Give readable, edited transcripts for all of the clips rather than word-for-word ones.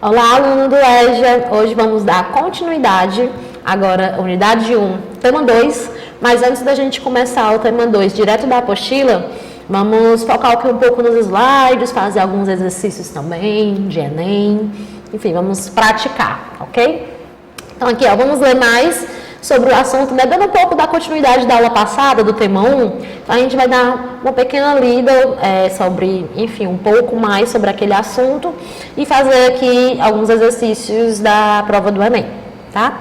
Olá, aluno do EJA! Hoje vamos dar continuidade, agora unidade 1, tema 2, mas antes da gente começar o tema 2 direto da apostila, vamos focar aqui um pouco nos slides, fazer alguns exercícios também de Enem, enfim, vamos praticar, ok? Então aqui, ó, vamos ler mais sobre o assunto, né? Dando um pouco da continuidade da aula passada, do tema 1, então a gente vai dar uma pequena lida sobre, enfim, um pouco mais sobre aquele assunto e fazer aqui alguns exercícios da prova do Enem, tá?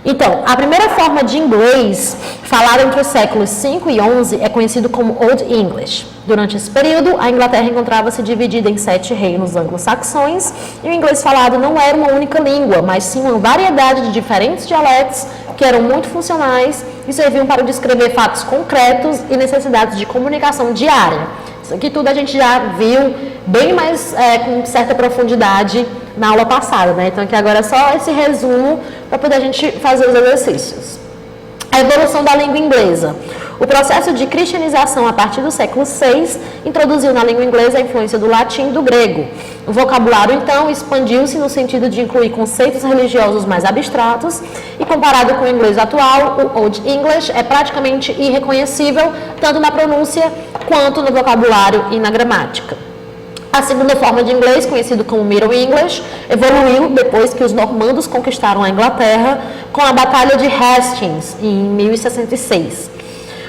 Então, a primeira forma de inglês falada entre os séculos 5 e 11 é conhecido como Old English. Durante esse período, a Inglaterra encontrava-se dividida em 7 reinos anglo-saxões e o inglês falado não era uma única língua, mas sim uma variedade de diferentes dialetos que eram muito funcionais e serviam para descrever fatos concretos e necessidades de comunicação diária. Isso aqui tudo a gente já viu bem mais com certa profundidade na aula passada, né? Então aqui agora é só esse resumo para poder a gente fazer os exercícios. A evolução da língua inglesa. O processo de cristianização a partir do século VI introduziu na língua inglesa a influência do latim e do grego. O vocabulário, então, expandiu-se no sentido de incluir conceitos religiosos mais abstratos e, comparado com o inglês atual, o Old English é praticamente irreconhecível, tanto na pronúncia quanto no vocabulário e na gramática. A segunda forma de inglês, conhecido como Middle English, evoluiu depois que os normandos conquistaram a Inglaterra com a Batalha de Hastings, em 1066.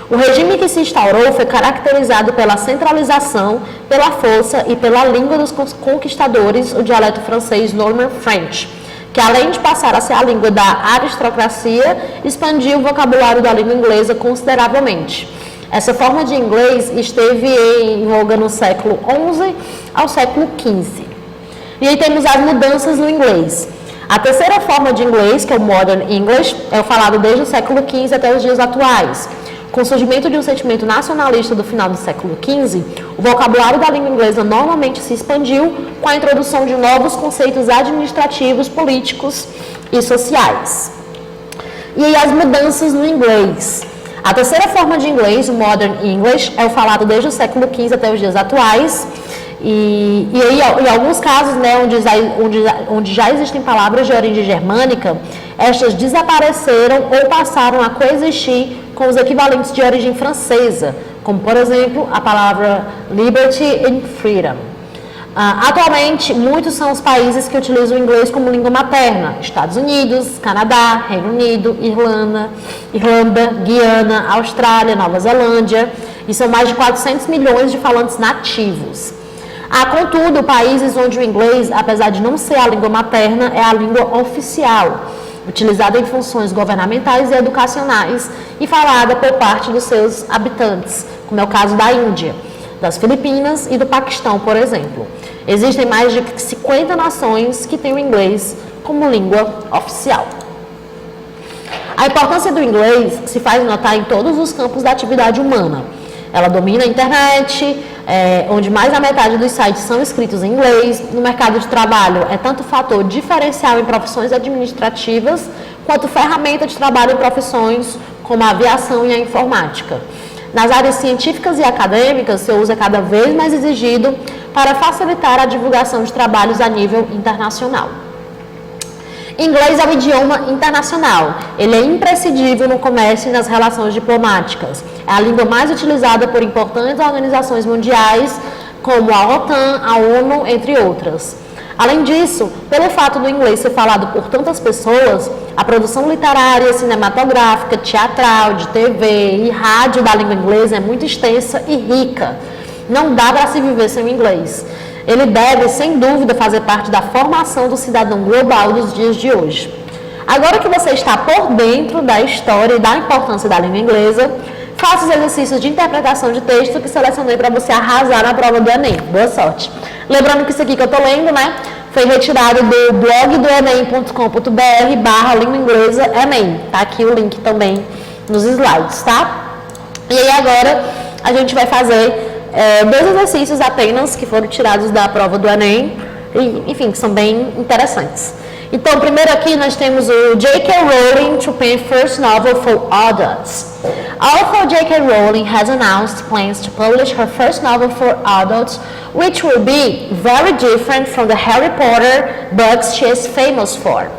O regime que se instaurou foi caracterizado pela centralização, pela força e pela língua dos conquistadores, o dialeto francês Norman French, que além de passar a ser a língua da aristocracia, expandiu o vocabulário da língua inglesa consideravelmente. Essa forma de inglês esteve em voga no século XI ao século XV. E aí temos as mudanças no inglês. A terceira forma de inglês, que é o Modern English, é o falado desde o século XV até os dias atuais. Com o surgimento de um sentimento nacionalista do final do século XV, o vocabulário da língua inglesa normalmente se expandiu com a introdução de novos conceitos administrativos, políticos e sociais. E aí as mudanças no inglês. A terceira forma de inglês, o Modern English, é o falado desde o século XV até os dias atuais. E aí, em alguns casos, né, onde já existem palavras de origem germânica, estas desapareceram ou passaram a coexistir com os equivalentes de origem francesa, como, por exemplo, a palavra liberty and freedom. Atualmente, muitos são os países que utilizam o inglês como língua materna: Estados Unidos, Canadá, Reino Unido, Irlanda, Guiana, Austrália, Nova Zelândia, e são mais de 400 milhões de falantes nativos. Há, contudo, países onde o inglês, apesar de não ser a língua materna, é a língua oficial, utilizada em funções governamentais e educacionais e falada por parte dos seus habitantes, como é o caso da Índia, das Filipinas e do Paquistão, por exemplo. Existem mais de 50 nações que têm o inglês como língua oficial. A importância do inglês se faz notar em todos os campos da atividade humana. Ela domina a internet, onde mais da metade dos sites são escritos em inglês. No mercado de trabalho, é tanto fator diferencial em profissões administrativas, quanto ferramenta de trabalho em profissões como a aviação e a informática. Nas áreas científicas e acadêmicas, seu uso é cada vez mais exigido para facilitar a divulgação de trabalhos a nível internacional. Inglês é um idioma internacional. Ele é imprescindível no comércio e nas relações diplomáticas. É a língua mais utilizada por importantes organizações mundiais, como a OTAN, a ONU, entre outras. Além disso, pelo fato do inglês ser falado por tantas pessoas, a produção literária, cinematográfica, teatral, de TV e rádio da língua inglesa é muito extensa e rica. Não dá para se viver sem o inglês. Ele deve, sem dúvida, fazer parte da formação do cidadão global dos dias de hoje. Agora que você está por dentro da história e da importância da língua inglesa, faça os exercícios de interpretação de texto que selecionei para você arrasar na prova do Enem. Boa sorte! Lembrando que isso aqui que eu estou lendo, né, foi retirado do blog do enem.com.br/língua inglesa Enem. Tá aqui o link também nos slides, tá? E aí agora a gente vai fazer 2 exercícios apenas que foram tirados da prova do Enem, e, enfim, que são bem interessantes. Então, primeiro aqui nós temos o J.K. Rowling to pen first novel for adults. Author J.K. Rowling has announced plans to publish her first novel for adults, which will be very different from the Harry Potter books she is famous for.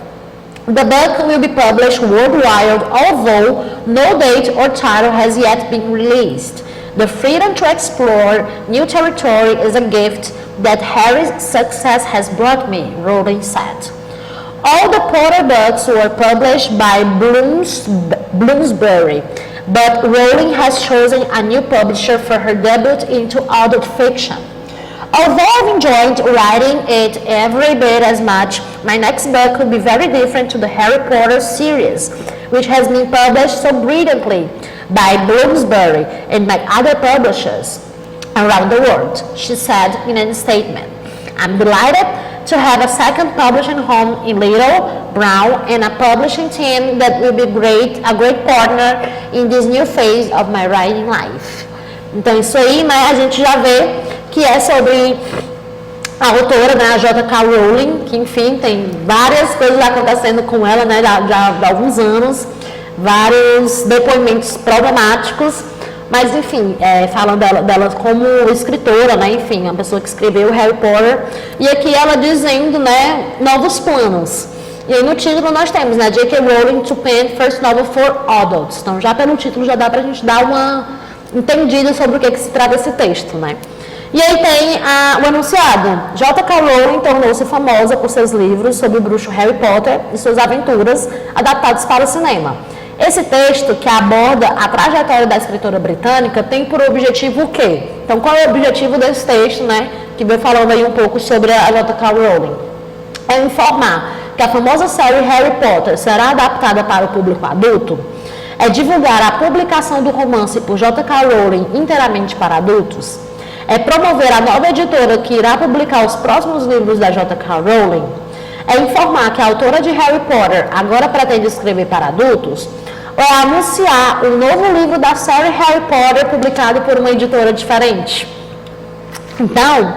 The book will be published worldwide, although no date or title has yet been released. The freedom to explore new territory is a gift that Harry's success has brought me, Rowling said. All the Potter books were published by Bloomsbury, but Rowling has chosen a new publisher for her debut into adult fiction. Although I've enjoyed writing it every bit as much, my next book will be very different to the Harry Potter series, which has been published so brilliantly by Bloomsbury and by other publishers around the world, she said in a statement. I'm delighted to have a second publishing home in Little Brown and a publishing team that will be a great partner in this new phase of my writing life. Então isso aí, né, a gente já vê que é sobre a autora, né, a J.K. Rowling, que enfim tem várias coisas acontecendo com ela, né, já há alguns anos, vários depoimentos problemáticos, mas enfim, falando dela como escritora, né, enfim, a pessoa que escreveu Harry Potter, e aqui ela dizendo, né, novos planos. E aí no título nós temos, né, J.K. Rowling to pen first novel for adults. Então já pelo título já dá pra gente dar uma entendida sobre o que se trata esse texto, né. E aí tem o enunciado. J.K. Rowling tornou-se famosa por seus livros sobre o bruxo Harry Potter e suas aventuras adaptados para o cinema. Esse texto, que aborda a trajetória da escritora britânica, tem por objetivo o quê? Então, qual é o objetivo desse texto, né? Que veio falando aí um pouco sobre a J.K. Rowling. É informar que a famosa série Harry Potter será adaptada para o público adulto. É divulgar a publicação do romance por J.K. Rowling inteiramente para adultos. É promover a nova editora que irá publicar os próximos livros da J.K. Rowling. É informar que a autora de Harry Potter agora pretende escrever para adultos. Ou é anunciar um novo livro da série Harry Potter publicado por uma editora diferente. Então,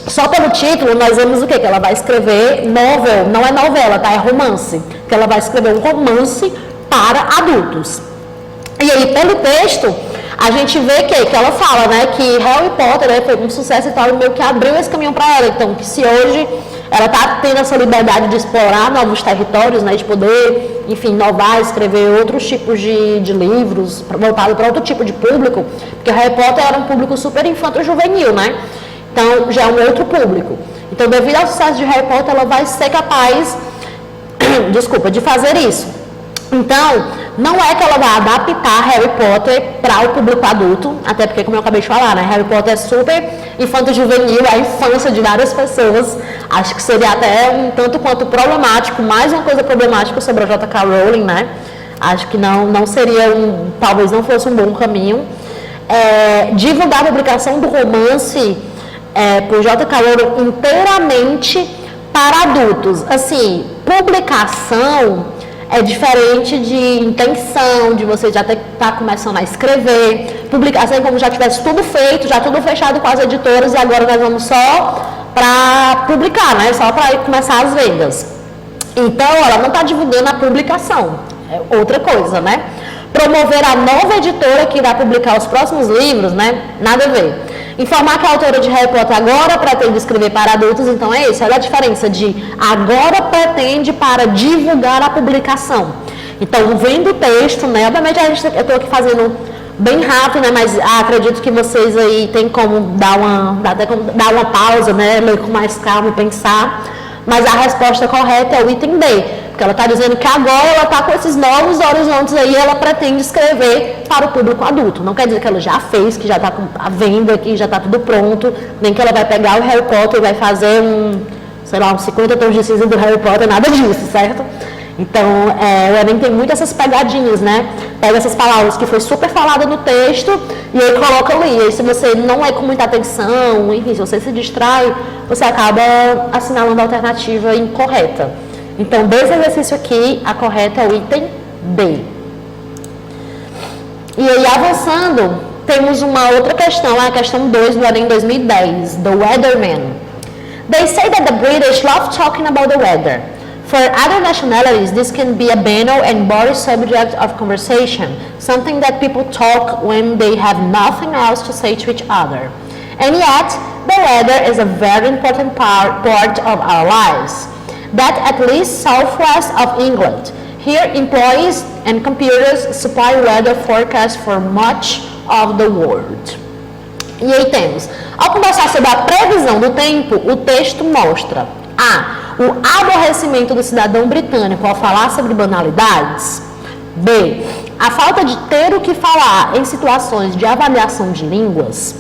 só pelo título nós vemos o quê? Que ela vai escrever novel, não é novela, tá? É romance. Que ela vai escrever um romance para adultos. E aí, pelo texto, a gente vê que ela fala, né, que Harry Potter, né, foi um sucesso e tal, e meio que abriu esse caminho para ela. Então, que se hoje ela está tendo essa liberdade de explorar novos territórios, né, de poder, enfim, inovar, escrever outros tipos de livros, voltado para outro tipo de público, porque Harry Potter era um público super infanto-juvenil, né? Então, já é um outro público. Então, devido ao sucesso de Harry Potter, ela vai ser capaz, de fazer isso. Então, não é que ela vai adaptar Harry Potter para o público adulto, até porque, como eu acabei de falar, né, Harry Potter é super infanto-juvenil, é a infância de várias pessoas. Acho que seria até um tanto quanto problemático, mais uma coisa problemática sobre a J.K. Rowling, né? Acho que não seria talvez não fosse um bom caminho. Divulgar a publicação do romance por J.K. Rowling inteiramente para adultos. Assim, publicação é diferente de intenção, de você já estar começando a escrever, publicação é como já tivesse tudo feito, já tudo fechado com as editoras e agora nós vamos só para publicar, né? Só para começar as vendas. Então, ela não está divulgando a publicação, é outra coisa, né? Promover a nova editora que irá publicar os próximos livros, né? Nada a ver. Informar que a autora de Harry Potter agora pretende escrever para adultos, então é isso, olha a diferença de agora pretende para divulgar a publicação. Então, vendo o texto, né, obviamente eu estou aqui fazendo bem rápido, né, mas acredito que vocês aí tem como dar uma pausa, né, ler com mais calma e pensar, mas a resposta correta é o item D. Porque ela está dizendo que agora ela está com esses novos horizontes aí, ela pretende escrever para o público adulto. Não quer dizer que ela já fez, que já está à venda, que já está tudo pronto, nem que ela vai pegar o Harry Potter e vai fazer uns 50 tons de cinza do Harry Potter, nada disso, certo? Então, o Enem tem muito essas pegadinhas, né? Pega essas palavras que foi super falada no texto e aí coloca ali. E aí, se você não é com muita atenção, enfim, se você se distrai, você acaba assinalando a alternativa incorreta. Então, desse exercício aqui, a correta é o item B. E aí, avançando, temos uma outra questão, a questão 2 do Enem 2010, do Weatherman. They say that the British love talking about the weather. For other nationalities, this can be a banal and boring subject of conversation, something that people talk when they have nothing else to say to each other. And yet, the weather is a very important part of our lives. That at least southwest of England. Here, employees and computers supply weather forecasts for much of the world. E aí temos, ao conversar sobre a previsão do tempo, o texto mostra o aborrecimento do cidadão britânico ao falar sobre banalidades. B. A falta de ter o que falar em situações de avaliação de línguas.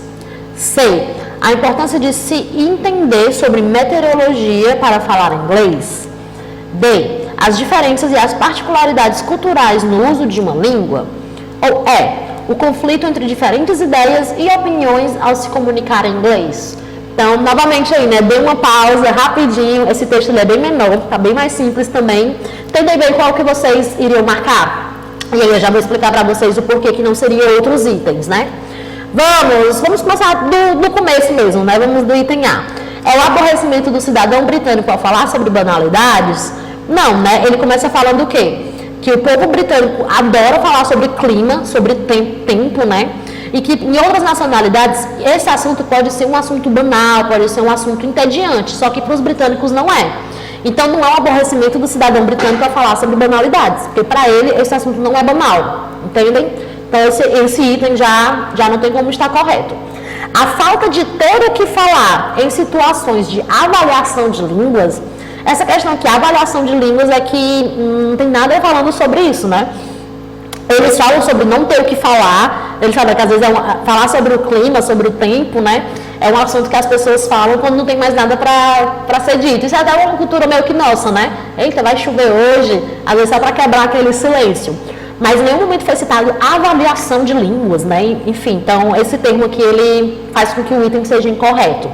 C. A importância de se entender sobre meteorologia para falar inglês. D. As diferenças e as particularidades culturais no uso de uma língua. Ou E. O conflito entre diferentes ideias e opiniões ao se comunicar em inglês. Então, novamente aí, né, dê uma pausa rapidinho, esse texto é bem menor, tá bem mais simples também. Tentem ver qual que vocês iriam marcar. E aí eu já vou explicar para vocês o porquê que não seriam outros itens, né? Vamos começar do começo mesmo, né? Vamos do item A. É o aborrecimento do cidadão britânico ao falar sobre banalidades? Não, né? Ele começa falando o quê? Que o povo britânico adora falar sobre clima, sobre tempo, né? E que em outras nacionalidades esse assunto pode ser um assunto banal, pode ser um assunto entediante, só que para os britânicos não é. Então não é um aborrecimento do cidadão britânico a falar sobre banalidades, porque para ele esse assunto não é banal, entendem? Então esse item já não tem como estar correto. A falta de ter o que falar em situações de avaliação de línguas, essa questão aqui, a avaliação de línguas é que não tem nada falando sobre isso, né? Eles falam sobre não ter o que falar, eles falam que às vezes falar sobre o clima, sobre o tempo, né? É um assunto que as pessoas falam quando não tem mais nada para ser dito. Isso é até uma cultura meio que nossa, né? Eita, vai chover hoje, às vezes só para quebrar aquele silêncio. Mas em nenhum momento foi citado avaliação de línguas, né? Enfim, então esse termo aqui ele faz com que o item seja incorreto.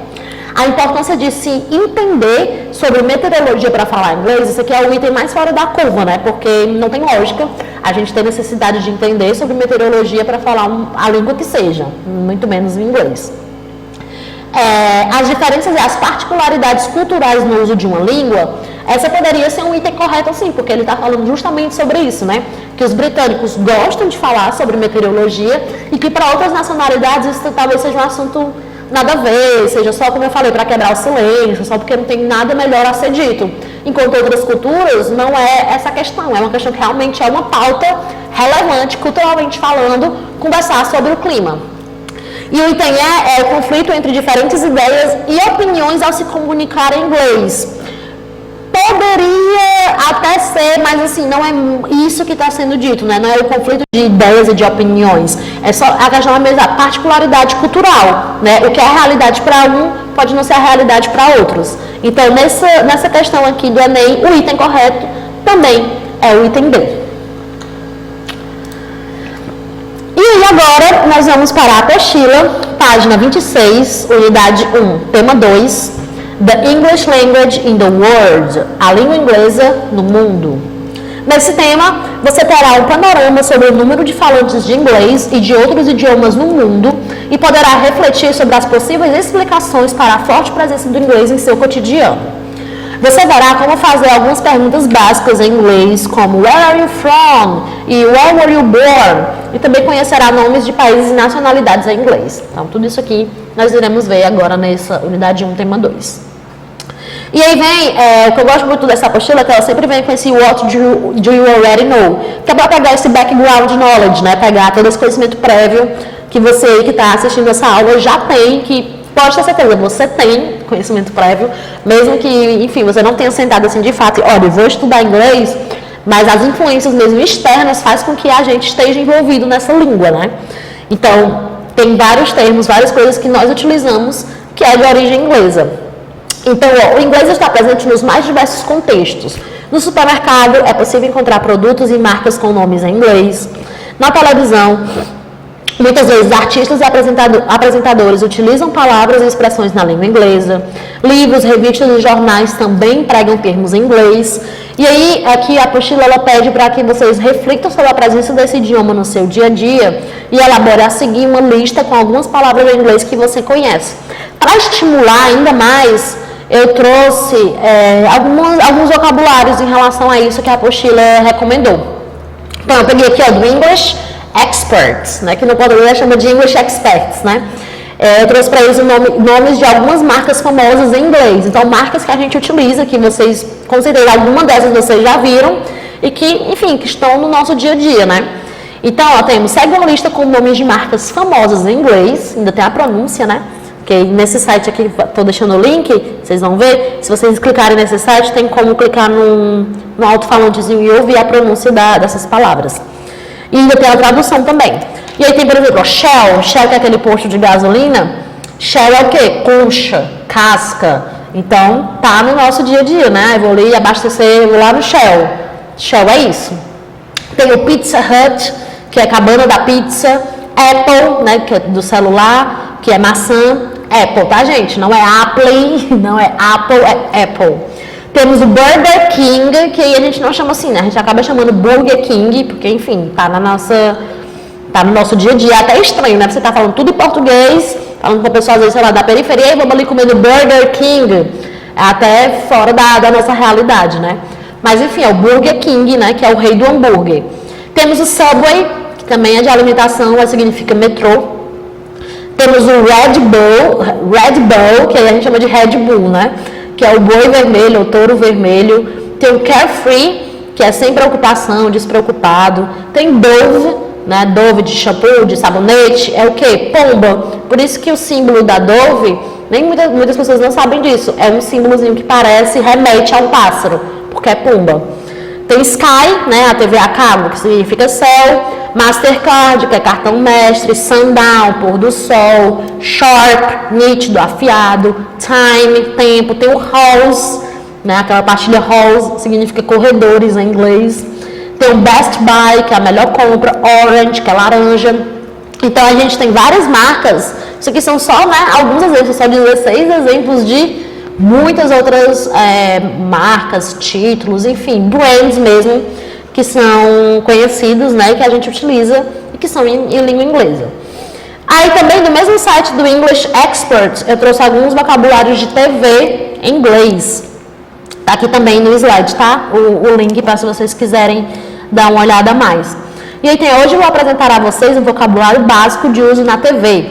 A importância de se entender sobre meteorologia para falar inglês, isso aqui é o item mais fora da curva, né? Porque não tem lógica a gente ter necessidade de entender sobre meteorologia para falar a língua que seja, muito menos o inglês. As diferenças e as particularidades culturais no uso de uma língua, essa poderia ser um item correto sim, porque ele está falando justamente sobre isso, né? Que os britânicos gostam de falar sobre meteorologia e que para outras nacionalidades isso talvez seja um assunto nada a ver, seja só, como eu falei, para quebrar o silêncio, só porque não tem nada melhor a ser dito. Enquanto outras culturas, não é essa questão, é uma questão que realmente é uma pauta relevante, culturalmente falando, conversar sobre o clima. E o item é o conflito entre diferentes ideias e opiniões ao se comunicar em inglês. Poderia até ser, mas assim, não é isso que está sendo dito, né? Não é o conflito de ideias e de opiniões. É só a questão da particularidade cultural, né? O que é a realidade para um pode não ser a realidade para outros. Então, nessa questão aqui do Enem, o item correto também é o item B. E aí agora nós vamos para a apostila, página 26, unidade 1, tema 2. The English Language in the World, a língua inglesa no mundo. Nesse tema, você terá um panorama sobre o número de falantes de inglês e de outros idiomas no mundo e poderá refletir sobre as possíveis explicações para a forte presença do inglês em seu cotidiano. Você verá como fazer algumas perguntas básicas em inglês, como Where are you from? E Where were you born? E também conhecerá nomes de países e nacionalidades em inglês. Então, tudo isso aqui nós iremos ver agora nessa unidade 1, tema 2. E aí vem, o que eu gosto muito dessa apostila, que ela sempre vem com esse What do you already know? Que é para pegar esse background knowledge, né? Pegar todo esse conhecimento prévio que você que está assistindo essa aula já tem, que pode ter certeza, você tem conhecimento prévio, mesmo que, enfim, você não tenha sentado assim de fato, olha, eu vou estudar inglês, mas as influências mesmo externas faz com que a gente esteja envolvido nessa língua, né? Então, tem vários termos, várias coisas que nós utilizamos que é de origem inglesa. Então, o inglês está presente nos mais diversos contextos. No supermercado, é possível encontrar produtos e marcas com nomes em inglês. Na televisão, muitas vezes artistas e apresentadores utilizam palavras e expressões na língua inglesa. Livros, revistas e jornais também empregam termos em inglês. E aí, aqui a apostila ela pede para que vocês reflitam sobre a presença desse idioma no seu dia a dia e elabore a seguir uma lista com algumas palavras em inglês que você conhece. Para estimular ainda mais eu trouxe alguns vocabulários em relação a isso que a apostila recomendou. Então, eu peguei aqui, ó, do English Experts, né, que no português chama de English Experts, né? Eu trouxe para eles nomes de algumas marcas famosas em inglês. Então, marcas que a gente utiliza, que vocês, com certeza, alguma dessas vocês já viram e que, enfim, que estão no nosso dia a dia, né? Então, ó, segue uma lista com nomes de marcas famosas em inglês, ainda tem a pronúncia, né? Porque nesse site aqui, estou deixando o link, vocês vão ver. Se vocês clicarem nesse site, tem como clicar no alto-falantezinho e ouvir a pronúncia dessas palavras. E ainda tem a tradução também. E aí tem, por exemplo, Shell, que é aquele posto de gasolina. Shell é o quê? Concha, casca. Então, tá no nosso dia a dia, né? Eu vou ali abastecer, vou lá no Shell. Shell é isso. Tem o Pizza Hut, que é a cabana da pizza. Apple, né, que é do celular, que é maçã. Apple, tá, gente? Não é Apple, não é Apple, é Apple. Temos o Burger King, que aí a gente não chama assim, né? A gente acaba chamando Burger King, porque, enfim, tá no nosso dia a dia. É até estranho, né? Você tá falando tudo em português, falando com a pessoa, às vezes, sei lá, da periferia, e vamos ali comendo Burger King. É até fora da nossa realidade, né? Mas, enfim, é o Burger King, né? Que é o rei do hambúrguer. Temos o Subway, que também é de alimentação, mas significa metrô. Temos o Red Bull, que aí a gente chama de Red Bull, né? Que é o boi vermelho, o touro vermelho. Tem o Carefree, que é sem preocupação, despreocupado. Tem Dove, né? Dove de shampoo, de sabonete. É o quê? Pomba. Por isso que o símbolo da Dove, nem muitas pessoas não sabem disso. É um símbolozinho que remete a um pássaro, porque é pomba. Tem Sky, né? A TV a cabo, que significa céu. Mastercard, que é cartão mestre. Sundown, pôr do sol. Sharp, nítido, afiado. Time, tempo. Tem o Halls, né? Aquela pastilha Halls, significa corredores em inglês. Tem o Best Buy, que é a melhor compra. Orange, que é laranja. Então, a gente tem várias marcas. Isso aqui são só, né, alguns exemplos, só 16 exemplos de muitas outras marcas, títulos, enfim, brands mesmo, que são conhecidos, né, que a gente utiliza e que são em língua inglesa. Aí também, do mesmo site do English Expert, eu trouxe alguns vocabulários de TV em inglês. Tá aqui também no slide, tá? O link para se vocês quiserem dar uma olhada a mais. E aí hoje eu vou apresentar a vocês um vocabulário básico de uso na TV.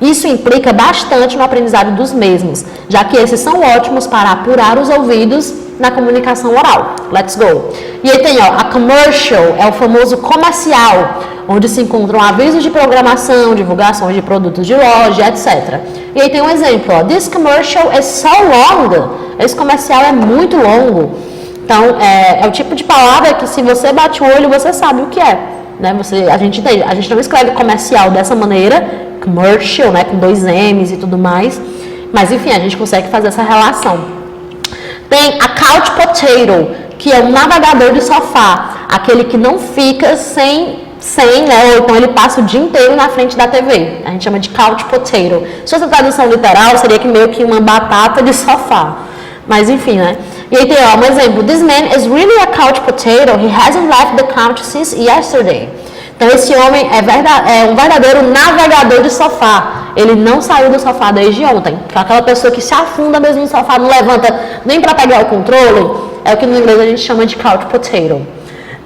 Isso implica bastante no aprendizado dos mesmos, já que esses são ótimos para apurar os ouvidos na comunicação oral. Let's go! E aí tem, ó, a commercial, é o famoso comercial, onde se encontram avisos de programação, divulgações de produtos de loja, etc. E aí tem um exemplo, ó, this commercial is so long. Esse comercial é muito longo. Então, é o tipo de palavra que se você bate o olho, você sabe o que é. Né? A gente não escreve comercial dessa maneira, commercial, né, com 2 M's e tudo mais, mas enfim, a gente consegue fazer essa relação. Tem a couch potato, que é um navegador de sofá, aquele que não fica sem, né, ou então ele passa o dia inteiro na frente da TV, a gente chama de couch potato. Se fosse a tradução literal, seria que meio que uma batata de sofá, mas enfim, né. E aí tem, ó, um exemplo, this man is really a couch potato, he hasn't left the couch since yesterday. Então, esse homem é um verdadeiro navegador de sofá. Ele não saiu do sofá desde ontem. É aquela pessoa que se afunda mesmo no sofá, não levanta nem para pegar o controle. É o que no inglês a gente chama de couch potato.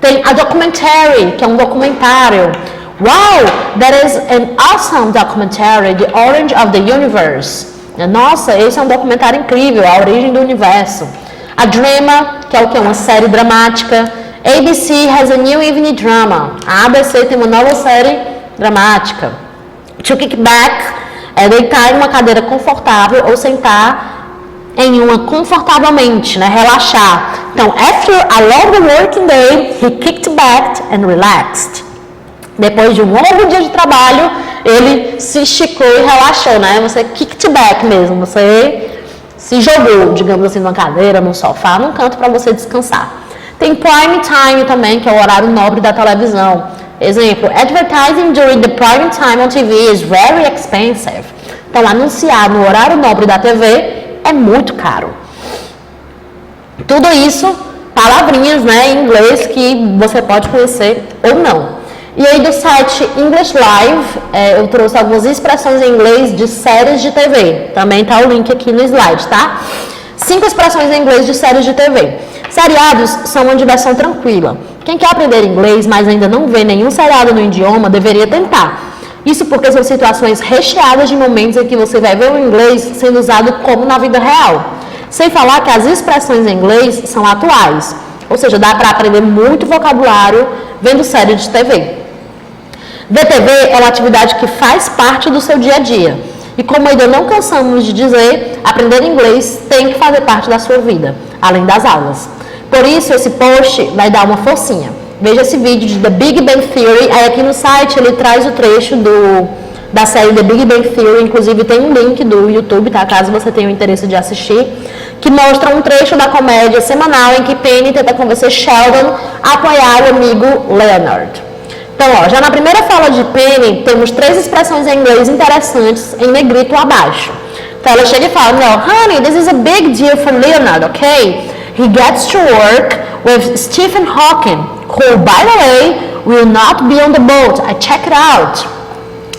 Tem a documentary, que é um documentário. Wow, that is an awesome documentary, The Origin of the Universe. Nossa, esse é um documentário incrível, a origem do universo. A drama, que é o que? Uma série dramática. ABC has a new evening drama. A ABC tem uma nova série dramática. To kick back é deitar em uma cadeira confortável ou sentar em uma confortavelmente, né? Relaxar. Então, after a long working day, he kicked back and relaxed. Depois de um longo dia de trabalho, ele se esticou e relaxou, né? Você kicked back mesmo, você se jogou, digamos assim, numa cadeira, num sofá, num canto para você descansar. Tem prime time também, que é o horário nobre da televisão. Exemplo, advertising during the prime time on TV is very expensive. Então, anunciar no horário nobre da TV é muito caro. Tudo isso, palavrinhas, né, em inglês que você pode conhecer ou não. E aí do site English Live, eu trouxe algumas expressões em inglês de séries de TV. Também tá o link aqui no slide, tá? 5 expressões em inglês de séries de TV. Seriados são uma diversão tranquila. Quem quer aprender inglês, mas ainda não vê nenhum seriado no idioma, deveria tentar. Isso porque são situações recheadas de momentos em que você vai ver o inglês sendo usado como na vida real. Sem falar que as expressões em inglês são atuais. Ou seja, dá para aprender muito vocabulário vendo série de TV. Ver TV é uma atividade que faz parte do seu dia a dia. E como ainda não cansamos de dizer, aprender inglês tem que fazer parte da sua vida, além das aulas. Por isso, esse post vai dar uma forcinha. Veja esse vídeo de The Big Bang Theory. Aí aqui no site ele traz o trecho da série The Big Bang Theory. Inclusive tem um link do YouTube, tá? Caso você tenha o interesse de assistir. Que mostra um trecho da comédia semanal em que Penny tenta convencer Sheldon a apoiar o amigo Leonard. Então, ó, já na primeira fala de Penny, temos 3 expressões em inglês interessantes em negrito abaixo. Então ela chega e fala, no, honey, this is a big deal for Leonard, okay? He gets to work with Stephen Hawking, who, by the way, will not be on the boat. I check it out.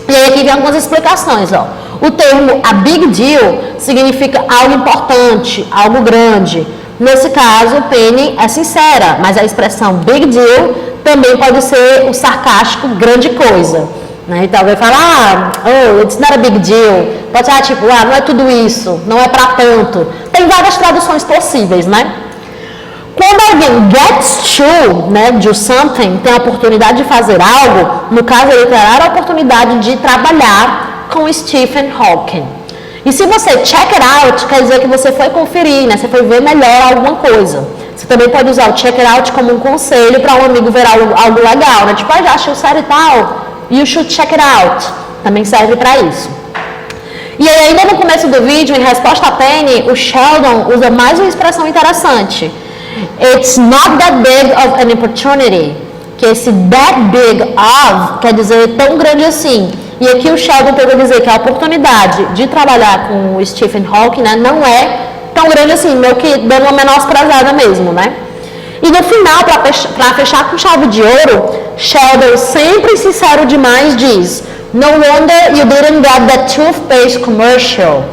E aí aqui vem algumas explicações, ó. O termo a big deal significa algo importante, algo grande. Nesse caso, Penny é sincera, mas a expressão big deal também pode ser o sarcástico grande coisa. Né? Então alguém fala, oh, it's not a big deal. Pode ser tipo, não é tudo isso, não é pra tanto. Tem várias traduções possíveis, né? Quando alguém gets to, né, do something, tem a oportunidade de fazer algo, no caso literário, a oportunidade de trabalhar com Stephen Hawking. E se você check it out, quer dizer que você foi conferir, né, você foi ver melhor alguma coisa. Você também pode usar o check it out como um conselho para um amigo ver algo legal, né? Tipo, já achei o série tal, you should check it out. Também serve para isso. E aí, ainda no começo do vídeo, em resposta a Penny, o Sheldon usa mais uma expressão interessante. It's not that big of an opportunity. Que esse that big of quer dizer tão grande assim. E aqui o Sheldon tenta dizer que a oportunidade de trabalhar com o Stephen Hawking, né, não é tão grande assim, meio que dando uma menosprezada mesmo, né? E no final, para fechar com chave de ouro, Sheldon, sempre sincero demais, diz: no wonder you didn't get that toothpaste commercial.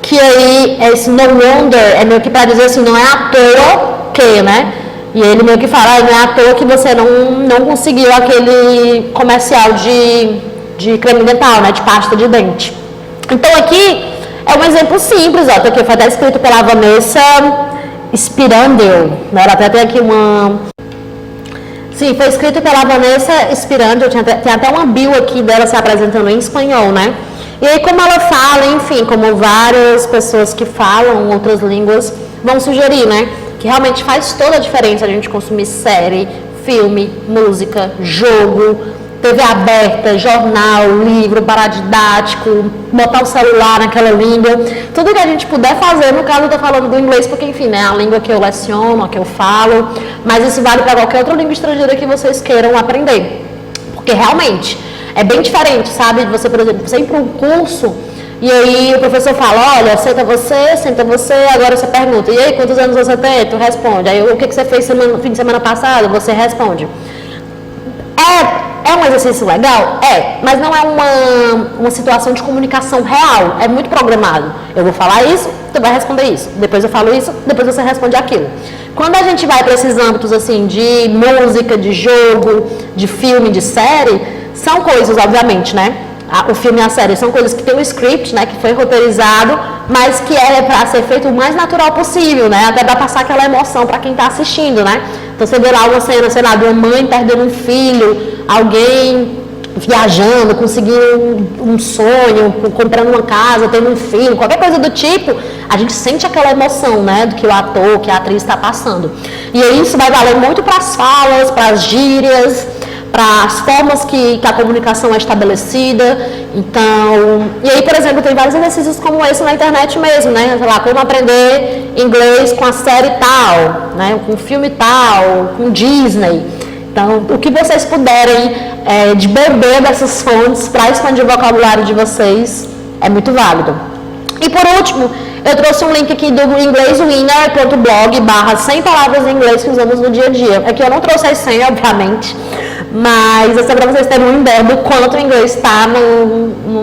Que aí, esse no wonder é meio que para dizer assim, não é à toa que, né? E ele meio que fala, não é à toa que você não conseguiu aquele comercial de creme dental, né? De pasta de dente. Então aqui é um exemplo simples, ó. Tá aqui, foi até escrito pela Vanessa Spirandel, né? Ela até tem aqui uma... Sim, foi escrito pela Vanessa Spirandel, tem até uma bio aqui dela se apresentando em espanhol, né? E aí, como ela fala, enfim, como várias pessoas que falam outras línguas vão sugerir, né? Que realmente faz toda a diferença a gente consumir série, filme, música, jogo, TV aberta, jornal, livro, paradidático, botar o celular naquela língua. Tudo que a gente puder fazer, no caso eu tô falando do inglês, porque enfim, né, a língua que eu leciono, a que eu falo, mas isso vale para qualquer outra língua estrangeira que vocês queiram aprender. Porque realmente é bem diferente, sabe? Você, por exemplo, você ir para um curso e aí o professor fala, olha, senta você, agora você pergunta, e aí, quantos anos você tem? Tu responde. Aí, o que você fez fim de semana passado? Você responde. É um exercício legal? É, mas não é uma situação de comunicação real, é muito programado. Eu vou falar isso, tu vai responder isso. Depois eu falo isso, depois você responde aquilo. Quando a gente vai para esses âmbitos assim de música, de jogo, de filme, de série, são coisas, obviamente, né? O filme e a série são coisas que tem um script, né, que foi roteirizado, mas que é para ser feito o mais natural possível, né, até para passar aquela emoção para quem está assistindo, né. Então você vê lá uma cena, sei lá, de uma mãe perdendo um filho, alguém viajando, conseguindo um sonho, comprando uma casa, tendo um filho, qualquer coisa do tipo, a gente sente aquela emoção, né, do que o ator, que a atriz está passando. E aí isso vai valer muito para as falas, para as gírias, para as formas que a comunicação é estabelecida. Então, e aí, por exemplo, tem vários exercícios como esse na internet mesmo, né? Sei lá, como aprender inglês com a série tal, né? Com o filme tal, com Disney. Então, o que vocês puderem de beber dessas fontes para expandir o vocabulário de vocês é muito válido. E por último, eu trouxe um link aqui do ingleswinner.blog/100 palavras em inglês que usamos no dia a dia. Aqui eu não trouxe as 100, obviamente, mas é só para vocês terem uma ideia do quanto o inglês está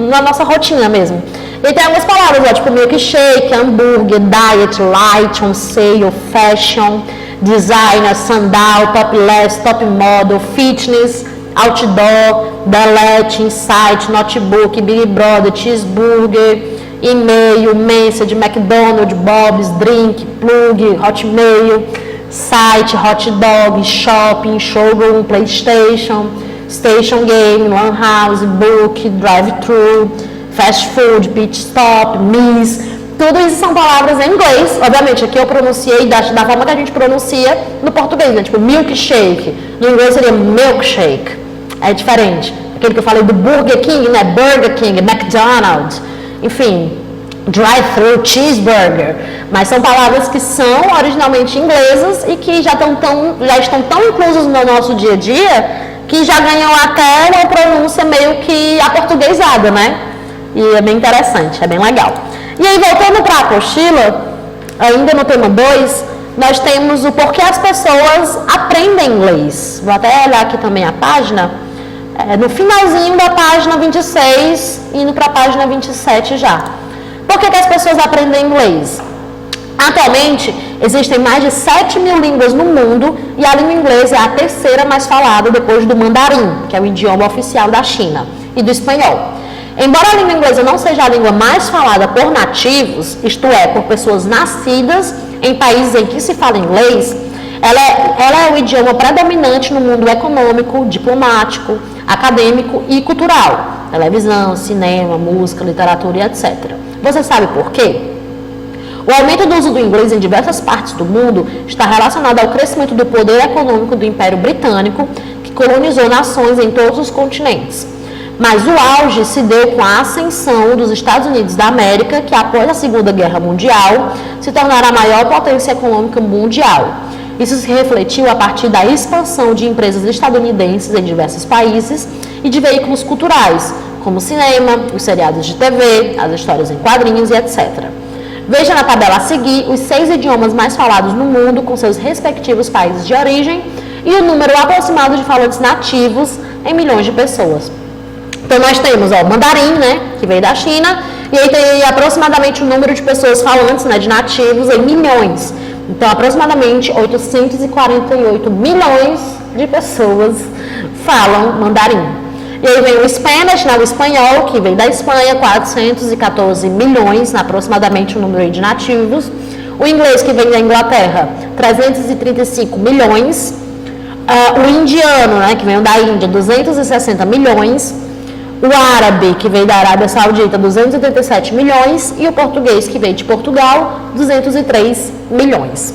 na nossa rotina mesmo. E tem algumas palavras, ó, tipo milkshake, hambúrguer, diet, light, on sale, fashion, designer, sandal, topless, top model, fitness, outdoor, delete, insight, notebook, Big Brother, cheeseburger, e-mail, message, McDonald's, Bob's, drink, plug, hotmail, site, hot dog, shopping, showroom, PlayStation, station game, one house, book, drive-thru, fast food, pit stop, miss. Tudo isso são palavras em inglês. Obviamente, aqui eu pronunciei da forma que a gente pronuncia no português, né? Tipo milkshake. No inglês seria milkshake. É diferente. Aquele que eu falei do Burger King, né? Burger King, McDonald's. Enfim, drive-thru, cheeseburger. Mas são palavras que são originalmente inglesas e que já estão tão inclusas no nosso dia a dia que já ganham até uma pronúncia meio que aportuguesada, né? E é bem interessante, é bem legal. E aí, voltando para a apostila, ainda no tema 2, nós temos o porquê as pessoas aprendem inglês. Vou até olhar aqui também a página. No finalzinho da página 26, indo para a página 27 já. Por que as pessoas aprendem inglês? Atualmente, existem mais de 7 mil línguas no mundo e a língua inglesa é a terceira mais falada depois do mandarim, que é o idioma oficial da China, e do espanhol. Embora a língua inglesa não seja a língua mais falada por nativos, isto é, por pessoas nascidas em países em que se fala inglês, ela é o idioma predominante no mundo econômico, diplomático, acadêmico e cultural. Televisão, cinema, música, literatura e etc. Você sabe por quê? O aumento do uso do inglês em diversas partes do mundo está relacionado ao crescimento do poder econômico do Império Britânico, que colonizou nações em todos os continentes. Mas o auge se deu com a ascensão dos Estados Unidos da América, que após a Segunda Guerra Mundial se tornaram a maior potência econômica mundial. Isso se refletiu a partir da expansão de empresas estadunidenses em diversos países e de veículos culturais, como o cinema, os seriados de TV, as histórias em quadrinhos e etc. Veja na tabela a seguir os 6 idiomas mais falados no mundo com seus respectivos países de origem e o número aproximado de falantes nativos em milhões de pessoas. Então nós temos o mandarim, né, que veio da China, e aí tem aproximadamente o número de pessoas falantes, né, de nativos em milhões. Então aproximadamente 848 milhões de pessoas falam mandarim. E aí vem o Spanish, né, o espanhol, que vem da Espanha, 414 milhões, aproximadamente o número de nativos. O inglês, que vem da Inglaterra, 335 milhões. O indiano, né, que vem da Índia, 260 milhões. O árabe, que veio da Arábia Saudita, 287 milhões. E o português, que veio de Portugal, 203 milhões.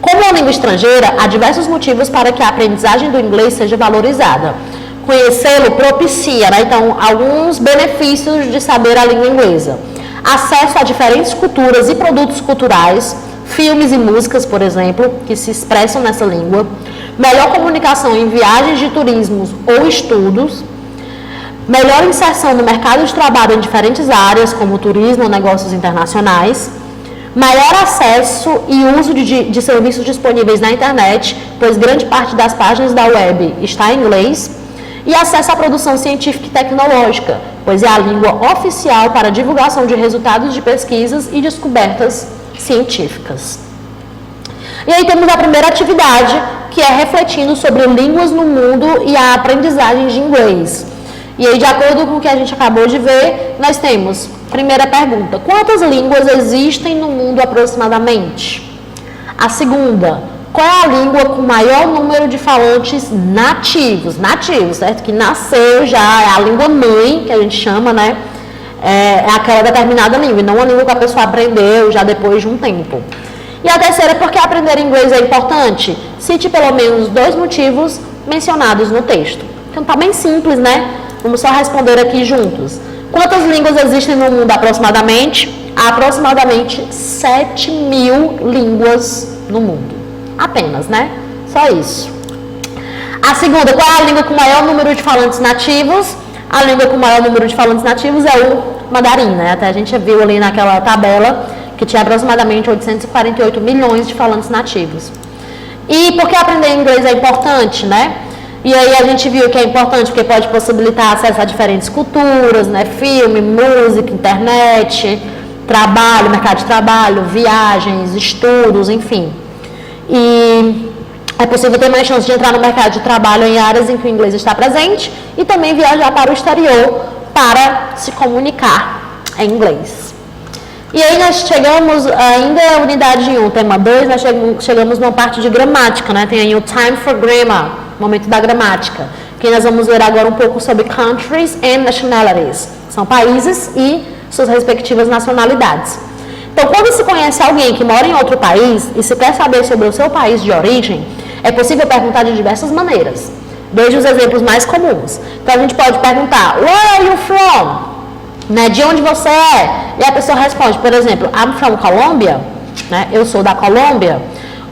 Como uma língua estrangeira, há diversos motivos para que a aprendizagem do inglês seja valorizada. Conhecê-lo propicia, né, então, alguns benefícios de saber a língua inglesa. Acesso a diferentes culturas e produtos culturais, filmes e músicas, por exemplo, que se expressam nessa língua. Melhor comunicação em viagens de turismo ou estudos. Melhor inserção no mercado de trabalho em diferentes áreas, como turismo ou negócios internacionais. Maior acesso e uso de serviços disponíveis na internet, pois grande parte das páginas da web está em inglês. E acesso à produção científica e tecnológica, pois é a língua oficial para a divulgação de resultados de pesquisas e descobertas científicas. E aí temos a primeira atividade, que é refletindo sobre línguas no mundo e a aprendizagem de inglês. E aí, de acordo com o que a gente acabou de ver, nós temos, primeira pergunta, quantas línguas existem no mundo aproximadamente? A segunda, qual é a língua com maior número de falantes nativos, certo? Que nasceu já, é a língua mãe, que a gente chama, né? É aquela determinada língua, e não a língua que a pessoa aprendeu já depois de um tempo. E a terceira, por que aprender inglês é importante? Cite pelo menos 2 motivos mencionados no texto. Então tá bem simples, né? Vamos só responder aqui juntos. Quantas línguas existem no mundo aproximadamente? Aproximadamente 7 mil línguas no mundo. Apenas, né? Só isso. A segunda, qual é a língua com maior número de falantes nativos? A língua com maior número de falantes nativos é o mandarim, né? Até a gente viu ali naquela tabela que tinha aproximadamente 848 milhões de falantes nativos. E por que aprender inglês é importante, né? E aí a gente viu que é importante porque pode possibilitar acesso a diferentes culturas, né? Filme, música, internet, trabalho, mercado de trabalho, viagens, estudos, enfim. E é possível ter mais chance de entrar no mercado de trabalho em áreas em que o inglês está presente e também viajar para o exterior para se comunicar em inglês. E aí nós chegamos, ainda unidade 1, tema 2, nós chegamos numa parte de gramática, né? Tem aí o Time for Grammar, momento da gramática, que nós vamos ver agora um pouco sobre countries and nationalities, são países e suas respectivas nacionalidades. Então, quando se conhece alguém que mora em outro país e se quer saber sobre o seu país de origem, é possível perguntar de diversas maneiras. Veja os exemplos mais comuns. Então, a gente pode perguntar, where are you from? Né, de onde você é? E a pessoa responde, por exemplo, I'm from Colombia, né, eu sou da Colômbia.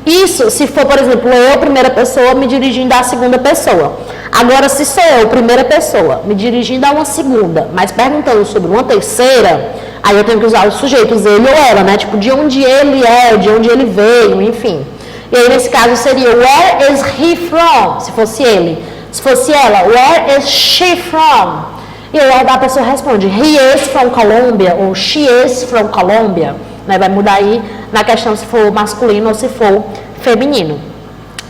Isso, se for, por exemplo, eu, primeira pessoa, me dirigindo à segunda pessoa. Agora, se sou eu, primeira pessoa, me dirigindo a uma segunda, mas perguntando sobre uma terceira, aí eu tenho que usar os sujeitos, ele ou ela, né, tipo, de onde ele é, de onde ele veio, enfim. E aí, nesse caso, seria, where is he from? Se fosse ele. Se fosse ela, where is she from? E aí a pessoa responde, he is from Colombia, ou she is from Colombia, né? Vai mudar aí na questão se for masculino ou se for feminino.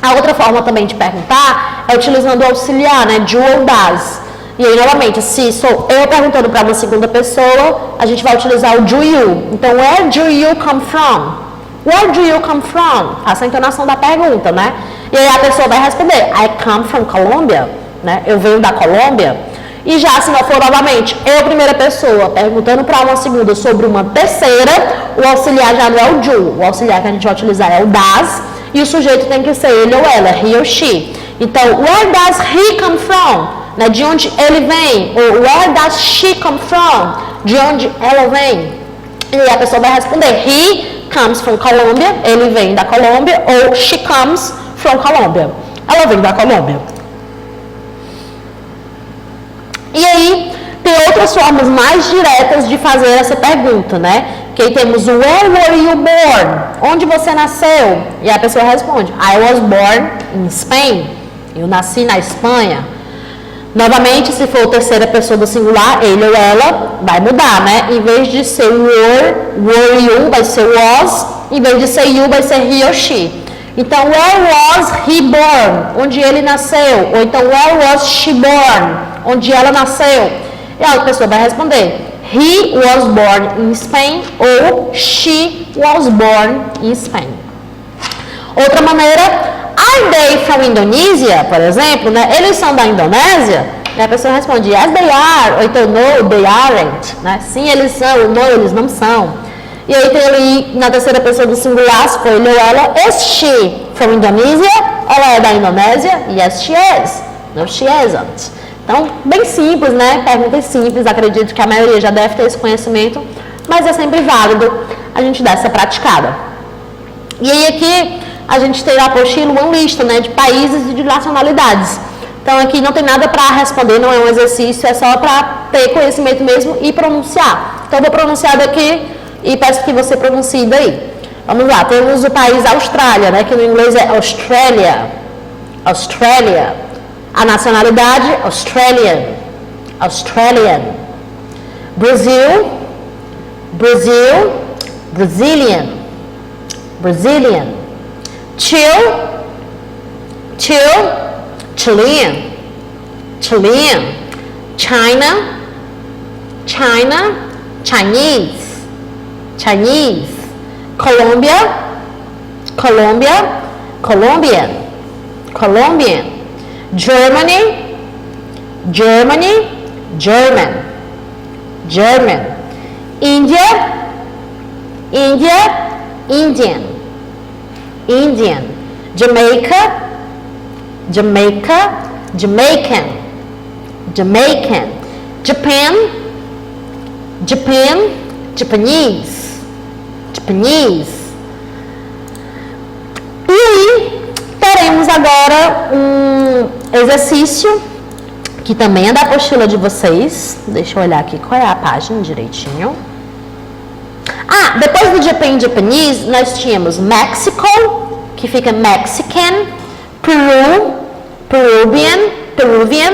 A outra forma também de perguntar é utilizando o auxiliar, né? Do ou das. E aí, novamente, se sou eu perguntando para uma segunda pessoa, a gente vai utilizar o do you. Então, where do you come from? Where do you come from? Faça a entonação da pergunta, né? E aí a pessoa vai responder, I come from Colombia, né? Eu venho da Colômbia. E já, se não for novamente, eu, primeira pessoa, perguntando para uma segunda sobre uma terceira, o auxiliar já não é o do. O auxiliar que a gente vai utilizar é o das, e o sujeito tem que ser ele ou ela, he ou she. Então, where does he come from? Né, de onde ele vem? Ou where does she come from? De onde ela vem? E a pessoa vai responder, he comes from Colombia, ele vem da Colômbia, ou she comes from Colombia, ela vem da Colômbia. E aí, tem outras formas mais diretas de fazer essa pergunta, né? Que aí temos o where were you born? Onde você nasceu? E a pessoa responde, I was born in Spain. Eu nasci na Espanha. Novamente, se for terceira pessoa do singular, ele ou ela, vai mudar, né? Em vez de ser were you, vai ser was. Em vez de ser you, vai ser he ou she. Então, where was he born? Onde ele nasceu. Ou então, where was she born? Onde ela nasceu. E a outra pessoa vai responder, he was born in Spain ou she was born in Spain. Outra maneira, are they from Indonesia, por exemplo, né? Eles são da Indonésia? E a pessoa responde, yes they are, ou então no, they aren't, né? Sim, eles são, não, eles não são. E aí tem ali, na terceira pessoa do singular, se for ele ou ela, is she from Indonesia? Ela é da Indonésia? Yes, she is. No, she isn't. Então, bem simples, né? Perguntas simples, acredito que a maioria já deve ter esse conhecimento, mas é sempre válido a gente dar essa praticada. E aí aqui a gente tem na apostila uma lista, né, de países e de nacionalidades. Então aqui não tem nada para responder, não é um exercício, é só para ter conhecimento mesmo e pronunciar. Então eu vou pronunciar daqui e peço que você pronuncie daí. Vamos lá, temos o país Austrália, né, que no inglês é Australia. Australia. A nacionalidade, Australian. Australian. Brasil, Brazil, Brazilian. Brazilian. Chile, Chilean. Chilean. China, Chinese. Chinese. Colômbia, Colombian. Germany, German. India, Indian. Jamaica, Jamaican. Japan, Japanese. E aí, teremos agora um exercício que também é da apostila de vocês. Deixa eu olhar aqui qual é a página direitinho. Depois do Japan, Japanese, nós tínhamos Mexico, que fica Mexican, Peru, Peruvian,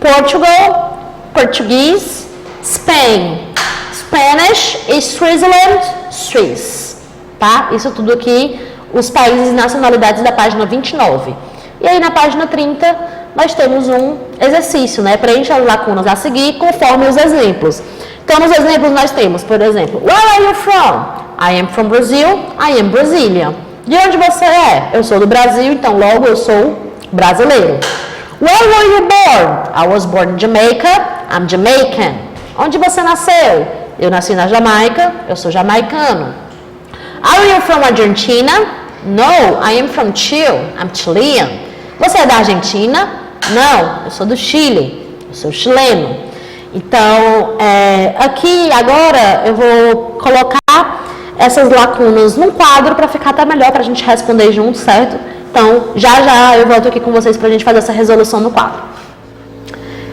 Portugal, Portuguese, Spain, Spanish e Switzerland, Swiss, tá? Isso tudo aqui, os países e nacionalidades da página 29. E aí na página 30, nós temos um exercício, né? Preencha as lacunas a seguir conforme os exemplos. Então, nos exemplos nós temos, por exemplo, Where are you from? I am from Brazil, I am Brazilian. De onde você é? Eu sou do Brasil, então logo eu sou brasileiro. Where were you born? I was born in Jamaica, I'm Jamaican. Onde você nasceu? Eu nasci na Jamaica, eu sou jamaicano. Are you from Argentina? No, I am from Chile, I'm Chilean. Você é da Argentina? Não, eu sou do Chile, eu sou chileno. Então, aqui agora eu vou colocar essas lacunas num quadro para ficar até melhor para a gente responder junto, certo? Então, já eu volto aqui com vocês para a gente fazer essa resolução no quadro.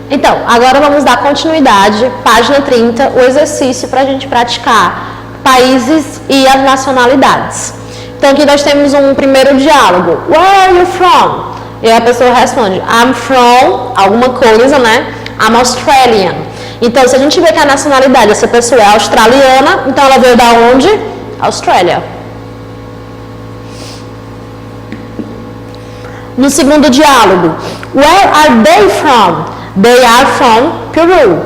Então, agora vamos dar continuidade, página 30, o exercício para a gente praticar países e as nacionalidades. Então, aqui nós temos um primeiro diálogo. Where are you from? E a pessoa responde, I'm from alguma coisa, né? I'm Australian. Então, se a gente vê que a nacionalidade dessa pessoa é australiana, então ela veio da onde? Austrália. No segundo diálogo, where are they from? They are from Peru.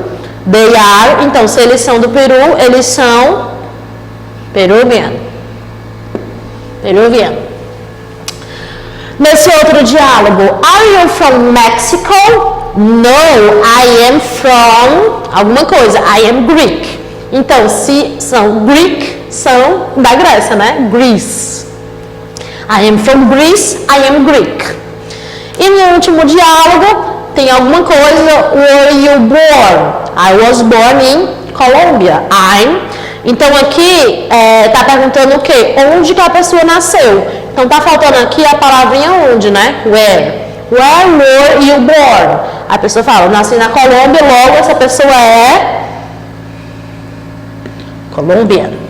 They are, então, se eles são do Peru, eles são Peruvian. Nesse outro diálogo, are you from Mexico? No, I am from alguma coisa. I am Greek. Então, se são Greek, são da Grécia, né? Greece. I am from Greece, I am Greek. E no último diálogo, tem alguma coisa. Were you born? I was born in Colombia. Então, aqui, tá perguntando o quê? Onde que a pessoa nasceu? Então, tá faltando aqui a palavrinha onde, né? Where. Where were you born? A pessoa fala, eu nasci na Colômbia, logo essa pessoa é colombiana.